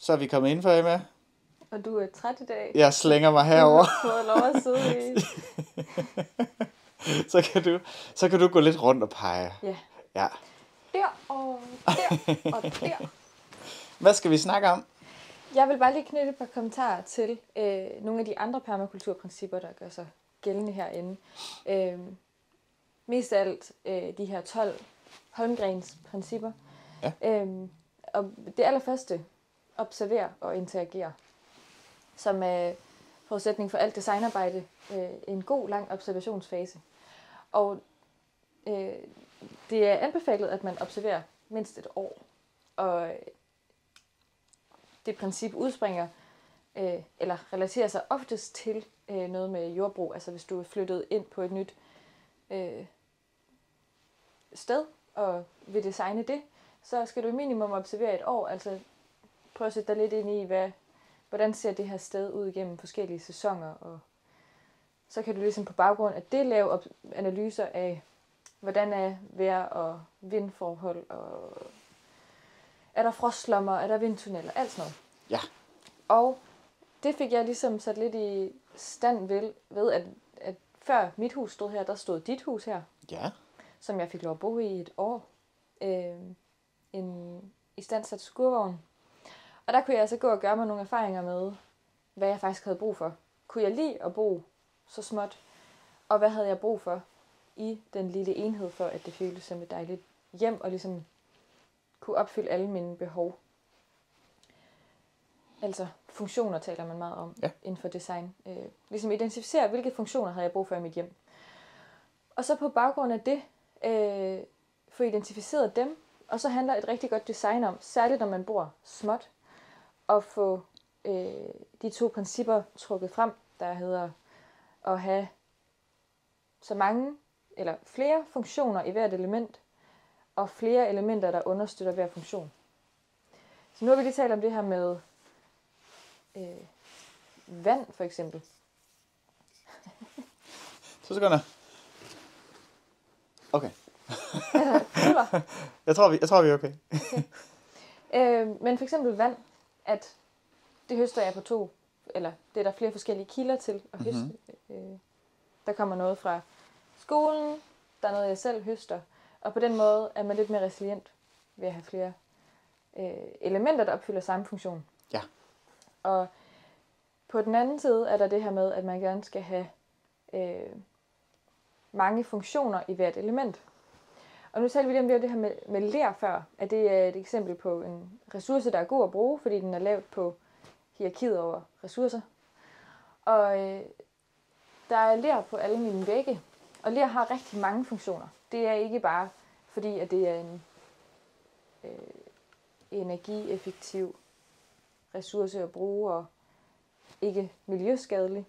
Så er vi kommet ind for, Emma. Og du er træt i dag. Jeg slænger mig Du herover. har fået lov at sidde i. Så kan du gå lidt rundt og pege. Ja. Ja. Der og der og der. Hvad skal vi snakke om? Jeg vil bare lige knytte et par kommentarer til nogle af de andre permakulturprincipper, der gør sig gældende herinde. Mest af alt de her 12 Holmgrens principper. Ja. Og det allerførste, observer og interagere, som er forudsætning for alt designarbejde, en god, lang observationsfase. Og det er anbefalet, at man observerer mindst et år. Og det princip udspringer, eller relaterer sig oftest til noget med jordbrug. Altså hvis du er flyttet ind på et nyt sted, og vil designe det, så skal du minimum observere et år. Altså prøv at sætte dig lidt ind i, hvordan ser det her sted ud igennem forskellige sæsoner. Og så kan du ligesom på baggrund af det lave analyser af, hvordan er vejr og vindforhold, og er der frostlommer, er der vindtunneller, alt sådan noget. Ja. Og det fik jeg ligesom sat lidt i stand ved at før mit hus stod her, der stod dit hus her. Ja. Som jeg fik lov at bo i et år. En istandsat skurvogn. Og der kunne jeg altså gå og gøre mig nogle erfaringer med, hvad jeg faktisk havde brug for. Kunne jeg lide at bo så småt? Og hvad havde jeg brug for i den lille enhed, for at det føltes som et dejligt hjem, og ligesom kunne opfylde alle mine behov. Altså funktioner taler man meget om inden for design. Ligesom identificere, hvilke funktioner havde jeg brug for i mit hjem. Og så på baggrund af det, få identificeret dem, og så handler et rigtig godt design om, særligt når man bor småt, at få de 2 principper trukket frem, der hedder at have så mange eller flere funktioner i hvert element, og flere elementer, der understøtter hver funktion. Så nu har vi lige talt om det her med vand, for eksempel. 2 sekunder. Okay. Eller, Jeg tror, vi er okay. men for eksempel vand, at det høster jeg på 2, eller det er der flere forskellige kilder til at høste. Der kommer noget fra skolen, der er noget, jeg selv høster, og på den måde er man lidt mere resilient ved at have flere elementer, der opfylder samme funktion. Ja. Og på den anden side er der det her med, at man gerne skal have mange funktioner i hvert element. Og nu taler vi lige om det her med ler før, at det er et eksempel på en ressource, der er god at bruge, fordi den er lavet på hierarkiet over ressourcer. Og der er ler på alle mine vægge, og ler har rigtig mange funktioner. Det er ikke bare fordi, at det er en energieffektiv ressource at bruge, og ikke miljøskadelig.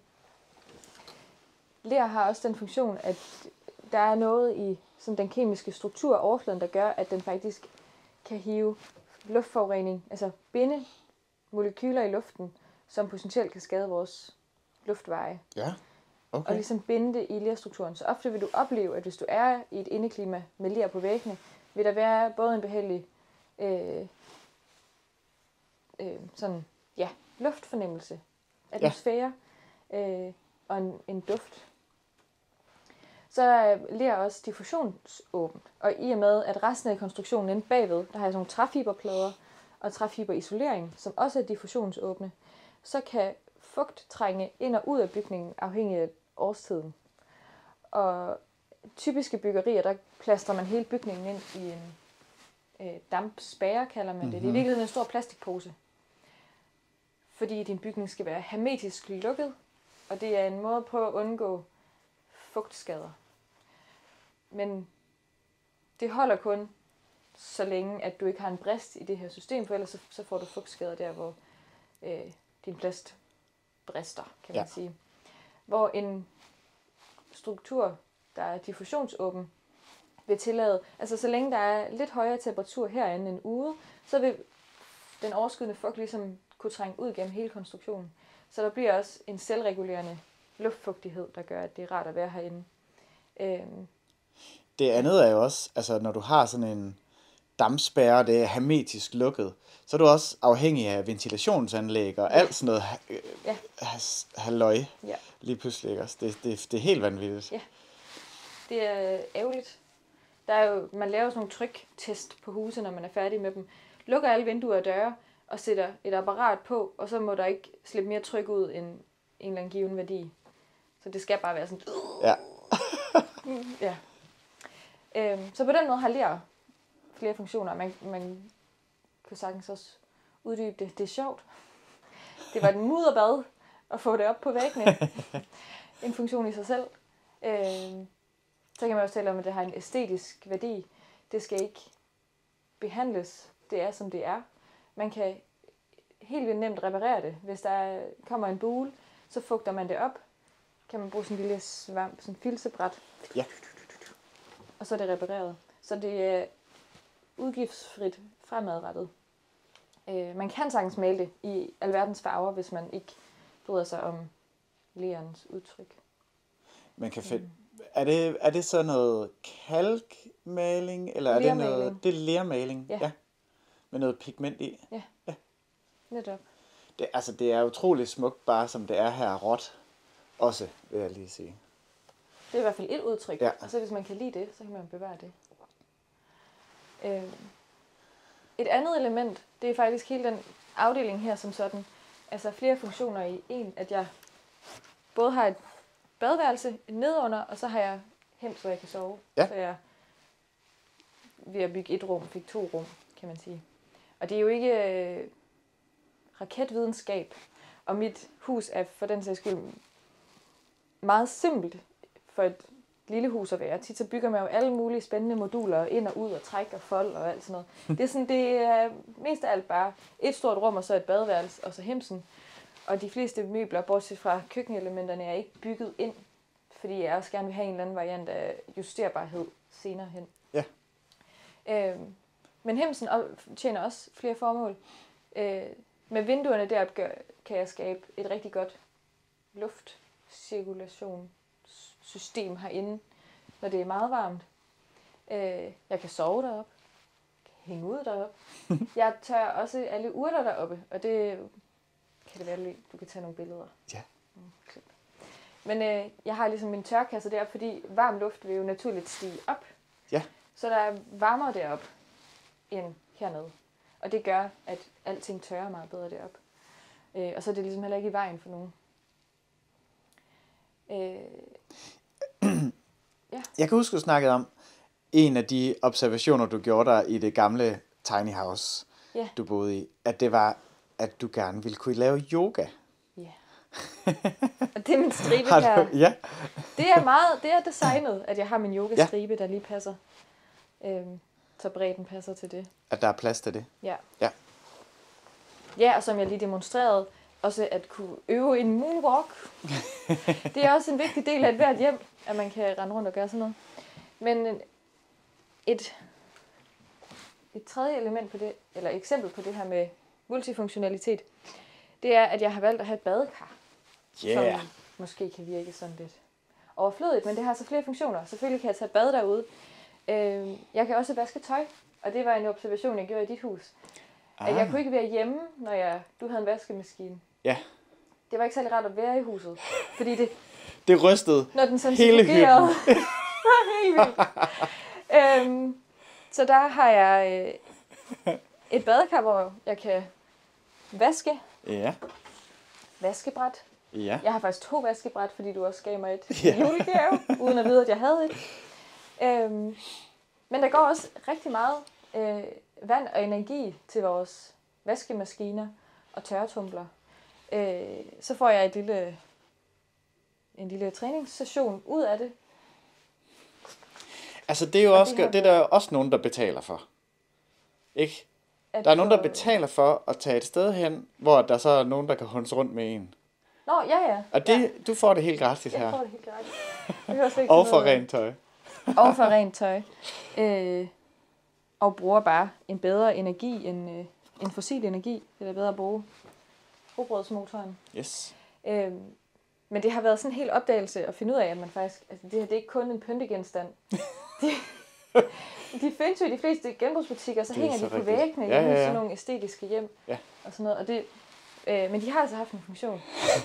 Ler har også den funktion, at der er noget i sådan den kemiske struktur af overfladen, der gør, at den faktisk kan hive luftforurening, altså binde molekyler i luften, som potentielt kan skade vores luftveje. Ja, okay. Og ligesom binde det i lerstrukturen. Så ofte vil du opleve, at hvis du er i et indeklima med ler på væggene, vil der være både en behagelig luftfornemmelse, atmosfære og en duft. Så er ler også diffusionsåbent. Og i og med, at resten af konstruktionen inde bagved, der har jeg sådan nogle træfiberplader og træfiberisolering, som også er diffusionsåbne, så kan fugt trænge ind og ud af bygningen afhængig af årstiden. Og typiske byggerier, der plaster man hele bygningen ind i en dampspærre, kalder man det. Det er i virkeligheden en stor plastikpose. Fordi din bygning skal være hermetisk lukket, og det er en måde på at undgå fugtskader. Men det holder kun så længe, at du ikke har en brist i det her system, for ellers så får du fugtskader der, hvor din plast brister, kan man sige. Hvor en struktur, der er diffusionsåben, vil tillade, altså så længe der er lidt højere temperatur herinde end ude, så vil den overskydende fugt ligesom kunne trænge ud gennem hele konstruktionen. Så der bliver også en selvregulerende luftfugtighed, der gør, at det er rart at være herinde. Det andet er jo også, altså når du har sådan en dampspærre, det er hermetisk lukket, så er du også afhængig af ventilationsanlæg og alt sådan noget halløj Ja. lige pludselig. Ikke? Det er helt vanvittigt. Ja. Det er ærgerligt. Der er jo, man laver sådan nogle tryktest på huse, når man er færdig med dem. Lukker alle vinduer og døre og sætter et apparat på, og så må der ikke slippe mere tryk ud end en eller anden given værdi. Så det skal bare være sådan... Ja. Ja. Så på den måde har ler flere funktioner. Man kan sagtens også uddybe det. Det er sjovt. Det var et mudderbad at få det op på væggene. En funktion i sig selv. Så kan man også tale om, at det har en æstetisk værdi. Det skal ikke behandles. Det er, som det er. Man kan helt vildt nemt reparere det. Hvis der kommer en bule, så fugter man det op. Kan man bruge sådan en lille svamp, sådan en filsebræt. Ja. Og så er det repareret. Så det er udgiftsfrit fremadrettet. Man kan sagtens male det i alverdens farver, hvis man ikke bryder sig om lerens udtryk. Man kan er det så noget kalkmaling, eller er det noget... Det er lermaling, ja. Med noget pigment i. Ja. Netop. Det er utroligt smukt, bare som det er her råt. Også, vil jeg lige sige. Det er i hvert fald et udtryk. Ja. Og så hvis man kan lide det, så kan man bevare det. Et andet element, det er faktisk hele den afdeling her som sådan. Altså flere funktioner i en, at jeg både har et badeværelse nedunder, og så har jeg hems, hvor jeg kan sove. Ja. Så jeg ved at bygge et rum, fik 2 rum, kan man sige. Og det er jo ikke raketvidenskab, og mit hus er for den sags skyld meget simpelt for et lille hus at være. Tit så bygger man jo alle mulige spændende moduler ind og ud og træk og fold og alt sådan noget. Det er mest af alt bare et stort rum og så et badeværelse og så hemsen. Og de fleste møbler, bortset fra køkkenelementerne, er ikke bygget ind, fordi jeg også gerne vil have en eller anden variant af justerbarhed senere hen. Ja. Men hemsen tjener også flere formål. Med vinduerne deroppe kan jeg skabe et rigtig godt luftcirkulationssystem herinde, når det er meget varmt. Jeg kan sove deroppe. Jeg kan hænge ud deroppe. Jeg tør også alle urter deroppe, og det kan det være, du kan tage nogle billeder. Ja. Men jeg har ligesom min tørkasse deroppe, fordi varm luft vil jo naturligt stige op. Ja. Så der er varmere deroppe end hernede. Og det gør, at alting tørrer meget bedre deroppe. Og så er det ligesom heller ikke i vejen for nogen. Ja. Jeg kan huske, at du snakkede om en af de observationer, du gjorde der i det gamle tiny house, du boede i, at det var, at du gerne ville kunne lave yoga. Ja. Og det er min stribe her. Ja. Det er designet, at jeg har min yogastribe, der lige passer. Så bredden passer til det. At der er plads til det. Ja. Ja. Ja, og som jeg lige demonstrerede, også at kunne øve en moonwalk. Det er også en vigtig del af et hvert hjem, at man kan rende rundt og gøre sådan noget. Men et tredje element på det, eller eksempel på det her med multifunktionalitet, det er, at jeg har valgt at have et badekar. Yeah. Som måske kan virke sådan lidt overflødigt, men det har så flere funktioner. Selvfølgelig kan jeg tage et bad derude. Jeg kan også vaske tøj, og det var en observation, jeg gjorde i dit hus. At jeg kunne ikke være hjemme, når du havde en vaskemaskine. Ja. Det var ikke særlig rart at være i huset, fordi det rystede når den sådan hele hytten. Helt vildt. Så der har jeg et badekar, hvor jeg kan vaske. Ja. Vaskebræt. Ja. Jeg har faktisk 2 vaskebræt, fordi du også gav mig et julegave, uden at vide, at jeg havde et. Men der går også rigtig meget vand og energi til vores vaskemaskiner og tørretumbler. Så får jeg en lille træningssession ud af det. Altså det er jo også, det er der også nogen, der betaler for. Ikke? Der er nogen, der betaler for at tage et sted hen, hvor der så er nogen, der kan hunse rundt med en. Nå, ja. Og det, du får det helt gratis her. Jeg får det helt gratis. Og for rent tøj. Og for rent tøj. Og bruger bare en bedre energi end fossil energi. Det er bedre at bruge rugbrødsmotoren. Yes. Men det har været sådan en hel opdagelse at finde ud af, at man faktisk, altså det her det er ikke kun en pyntegenstand. De findes jo i de fleste genbrugsbutikker, så hænger de på rigtigt. væggene Ja, hjemme i ja, ja. sådan nogle æstetiske hjem. Ja. Og sådan noget. Og det, men de har altså haft en funktion.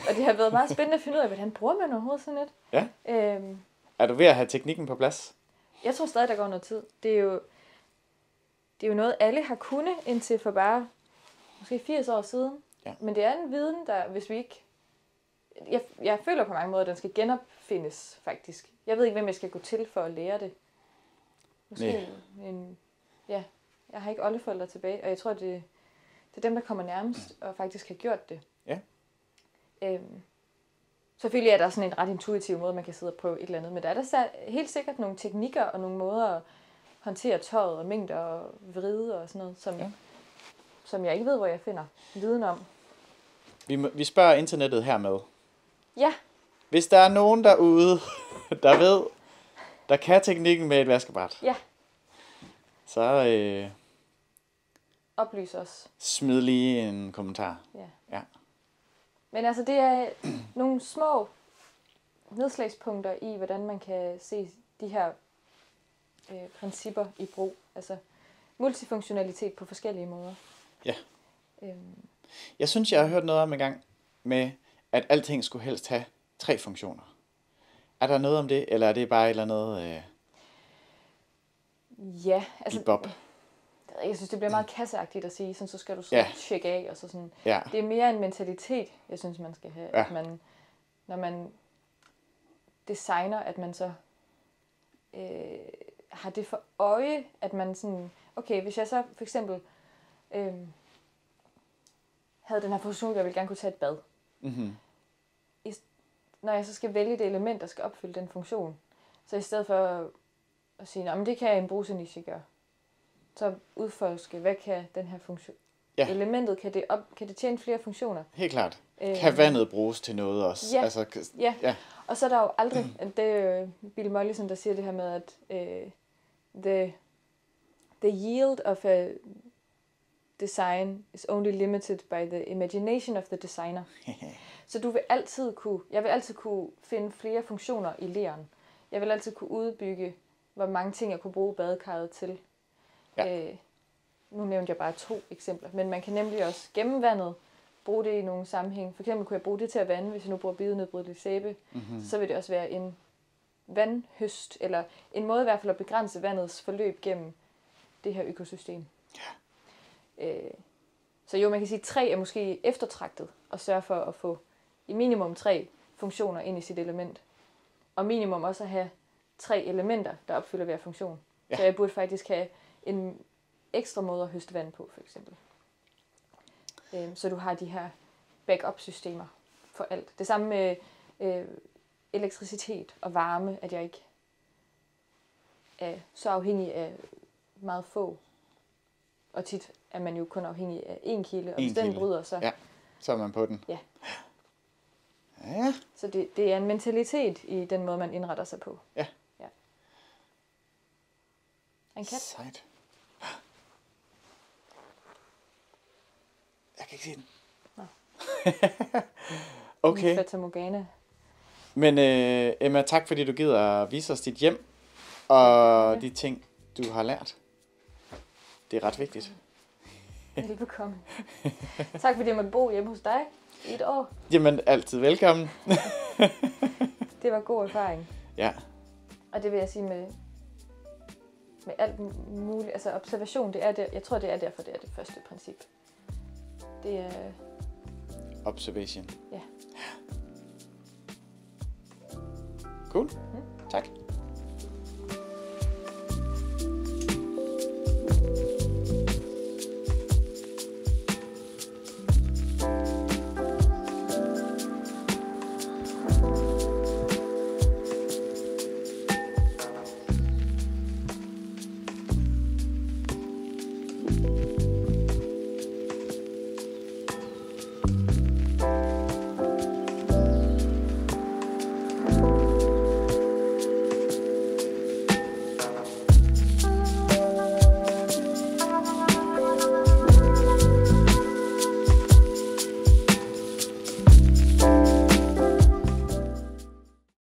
Og det har været meget spændende at finde ud af, hvordan bruger man overhovedet sådan et. Ja. Øhm, Er du ved at have teknikken på plads? Jeg tror stadig, der går noget tid. Det er jo noget, alle har kunnet indtil for bare måske 80 år siden. Ja. Men det er en viden, der, hvis vi ikke... Jeg føler på mange måder, at den skal genopfindes, faktisk. Jeg ved ikke, hvem jeg skal gå til for at lære det. Måske jeg har ikke oldeforældre tilbage, og jeg tror, det er dem, der kommer nærmest og faktisk har gjort det. Ja. Selvfølgelig er der sådan en ret intuitiv måde, man kan sidde og prøve et eller andet, men der er der helt sikkert nogle teknikker og nogle måder at håndtere tøjet og mængder og vride og sådan noget, som jeg ikke ved, hvor jeg finder viden om. Vi spørger internettet hermed. Ja. Hvis der er nogen derude, der kan teknikken med et vaskebræt, Ja. så Oplys os. smid lige en kommentar. Ja. Ja. Men altså, det er nogle små nedslagspunkter i, hvordan man kan se de her principper i brug. Altså multifunktionalitet på forskellige måder. Ja. Jeg synes, jeg har hørt noget om en gang med, at alting skulle helst have 3 funktioner. Er der noget om det, eller er det bare et eller andet Ja, altså... bob? Jeg synes, det bliver meget kasseagtigt at sige, sådan, så skal du så tjekke af. Og så sådan. Ja. Det er mere en mentalitet, jeg synes, man skal have. Ja. At når man designer, at man så har det for øje, at man sådan... Okay, hvis jeg så for eksempel havde den her funktion, jeg ville gerne kunne tage et bad. Mm-hmm. Når jeg så skal vælge det element, der skal opfylde den funktion, så i stedet for at sige, men det kan en bruseniche gøre, så udforske, hvad kan den her funktion... Ja. Elementet, kan det tjene flere funktioner? Helt klart. Kan vandet bruges til noget også? Ja. Altså, Ja. Og så er der jo aldrig... Det er jo Bill Mollison, der siger det her med, at the yield of a design is only limited by the imagination of the designer. Så jeg vil altid kunne finde flere funktioner i leren. Jeg vil altid kunne udbygge, hvor mange ting jeg kunne bruge badekarret til. Ja. Nu nævnte jeg bare 2 eksempler, men man kan nemlig også gemme vandet, bruge det i nogle sammenhæng. For eksempel kunne jeg bruge det til at vande, hvis jeg nu bruger bionedbrydelig sæbe. Mm-hmm. Så vil det også være en vandhøst, eller en måde i hvert fald at begrænse vandets forløb gennem det her økosystem. Ja. Så jo, man kan sige, at 3 er måske eftertragtet at sørge for at få i minimum 3 funktioner ind i sit element. Og minimum også at have 3 elementer, der opfylder hver funktion. Ja. Så jeg burde faktisk have en ekstra måde at høste vand på, for eksempel. Så du har de her backup-systemer for alt. Det samme med elektricitet og varme, at jeg ikke er så afhængig af meget få. Og tit er man jo kun afhængig af 1 kilde, og hvis den bryder, så er man på den. Ja. Ja. Så det er en mentalitet i den måde, man indretter sig på. Ja. En kat. Sejt. Jeg kan ikke se den. Nå. Okay. Fata Morgana. Men Emma, tak fordi du gider at vise os dit hjem og de ting, du har lært. Det er ret vigtigt. Velbekomme. Tak fordi jeg måtte bo hjemme hos dig i 1 år. Jamen, altid velkommen. Det var god erfaring. Ja. Og det vil jeg sige med alt muligt. Altså observation, det er det. Jeg tror, det er derfor, det er det første princip. Det er... Observation. Ja. Cool. Tak.